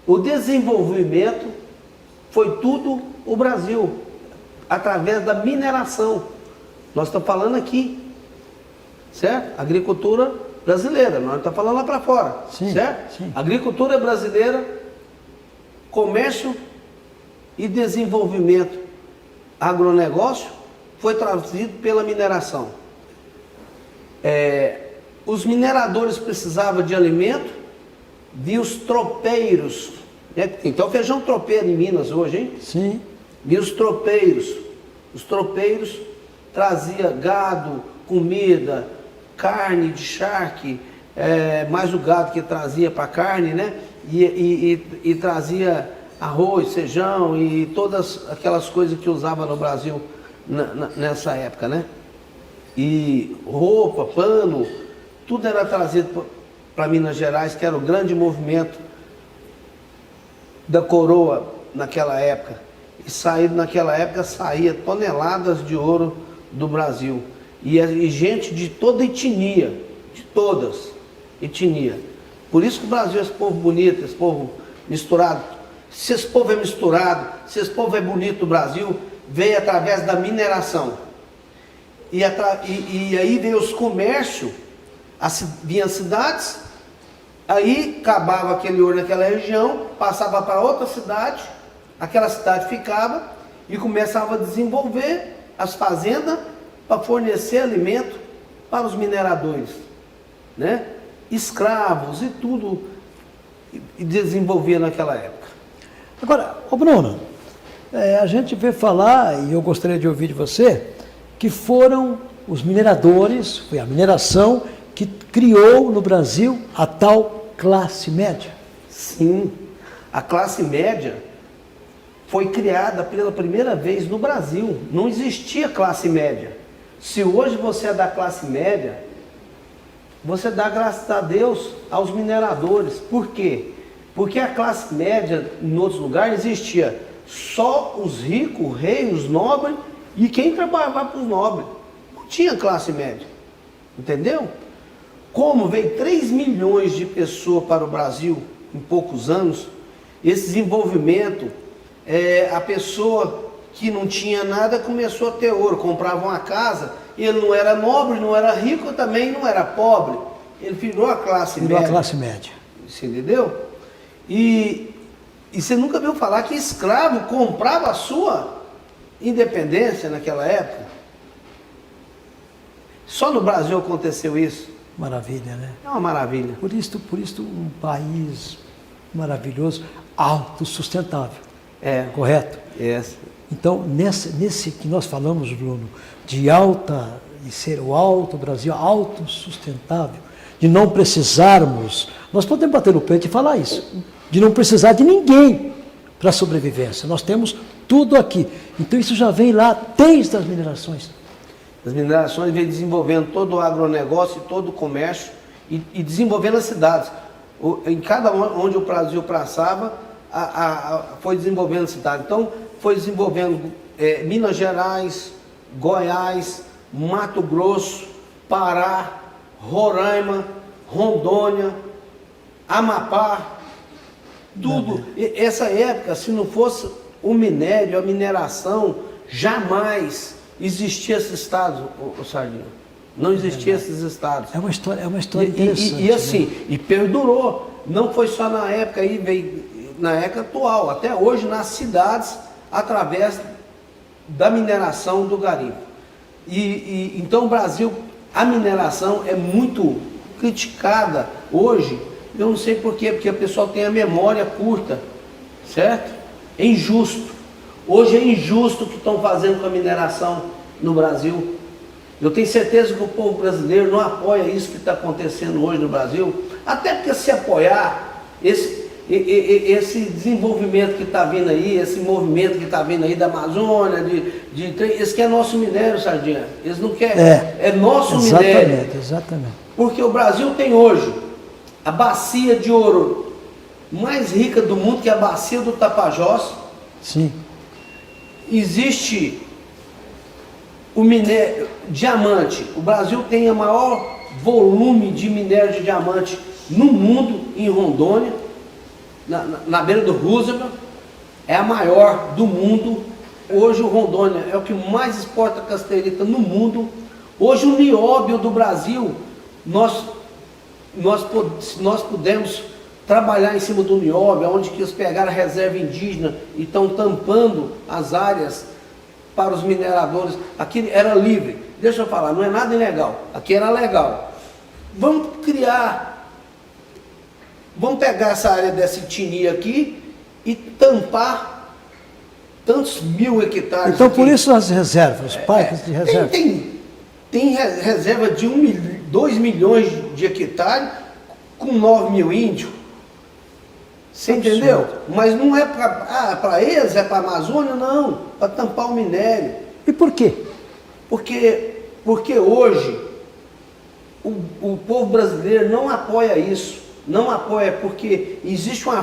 O desenvolvimento foi tudo o Brasil, através da mineração. Nós estamos falando aqui, certo? Agricultura brasileira, nós não estamos falando lá para fora, Sim, certo? sim. Agricultura brasileira, comércio e desenvolvimento, agronegócio, foi trazido pela mineração. Os mineradores precisavam de alimento, vinham os tropeiros, né? Então feijão tropeiro em Minas hoje, hein? Sim. Vinham os tropeiros traziam gado, comida, carne de charque, mais o gado que trazia para carne, né? E trazia arroz, feijão e todas aquelas coisas que usava no Brasil nessa época, né? E roupa, pano, tudo era trazido para Minas Gerais, que era o grande movimento da coroa naquela época. E naquela época saía toneladas de ouro do Brasil. E gente de toda etnia, de todas etnias. Por isso que o Brasil é esse povo bonito, esse povo misturado. Se esse povo é misturado, se esse povo é bonito, o Brasil veio através da mineração. E aí veio os comércios, vinham as cidades, aí acabava aquele ouro naquela região, passava para outra cidade, aquela cidade ficava e começava a desenvolver as fazendas para fornecer alimento para os mineradores, né? Escravos e tudo, e desenvolvia naquela época. Agora, ô Bruno, a gente vê falar, e eu gostaria de ouvir de você, que foram os mineradores, foi a mineração que criou no Brasil a tal classe média. Sim, a classe média foi criada pela primeira vez no Brasil. Não existia classe média. Se hoje você é da classe média, você dá graças a Deus aos mineradores. Por quê? Porque a classe média em outros lugares existia só os ricos, os reis, os nobres e quem trabalhava para os nobres. Não tinha classe média. Entendeu? Como veio 3 milhões de pessoas para o Brasil em poucos anos, esse desenvolvimento, a pessoa que não tinha nada começou a ter ouro, comprava uma casa, ele não era nobre, não era rico, também não era pobre, ele virou a classe média. Virou a classe média. Você entendeu? E você nunca viu falar que escravo comprava a sua independência naquela época? Só no Brasil aconteceu isso. Maravilha, né? É uma maravilha. Por isso um país maravilhoso, autossustentável. Correto? Então, nesse que nós falamos, Bruno, de ser o alto Brasil, autossustentável, de não precisarmos, nós podemos bater no peito e falar isso, de não precisar de ninguém para a sobrevivência. Nós temos tudo aqui. Então, isso já vem lá desde as minerações. As minerações vêm desenvolvendo todo o agronegócio e todo o comércio e desenvolvendo as cidades. Em cada onde o Brasil passava, foi desenvolvendo a cidade. Então, foi desenvolvendo Minas Gerais, Goiás, Mato Grosso, Pará, Roraima, Rondônia, Amapá, tudo. Essa época, se não fosse o minério, a mineração, jamais existia esse estado, o Sardinha. Não existia esses estados. É uma história interessante. E assim, né? E perdurou. Não foi só na época aí, veio na época atual, até hoje nas cidades, através da mineração do garimpo. Então o Brasil, a mineração é muito criticada hoje, eu não sei por quê, porque o pessoal tem a memória curta, certo? É injusto. Hoje é injusto o que estão fazendo com a mineração no Brasil. Eu tenho certeza que o povo brasileiro não apoia isso que está acontecendo hoje no Brasil, até porque se apoiar esse desenvolvimento que está vindo aí, esse movimento que está vindo aí da Amazônia, esse que é nosso minério, Sardinha. Eles não querem, é nosso minério. Exatamente. Porque o Brasil tem hoje a bacia de ouro mais rica do mundo, que é a bacia do Tapajós. Sim. Existe o minério, diamante. O Brasil tem o maior volume de minério de diamante no mundo, em Rondônia. na beira do Roosevelt, é a maior do mundo. Hoje o Rondônia é o que mais exporta casterita no mundo. Hoje o nióbio do Brasil, nós pudemos trabalhar em cima do nióbio, onde que eles pegaram a reserva indígena e estão tampando as áreas para os mineradores. Aqui era livre, deixa eu falar, não é nada ilegal, aqui era legal. Vamos pegar essa área dessa etnia aqui e tampar tantos 1000 hectares. Então, aqui. por isso as reservas, os parques de reserva. Tem reserva de 2 milhões de hectares com 9 mil índios. Você entendeu? Mas não é para eles, é para a Amazônia, não. Para tampar o minério. E por quê? Porque hoje o povo brasileiro não apoia isso. Não apoia porque existe uma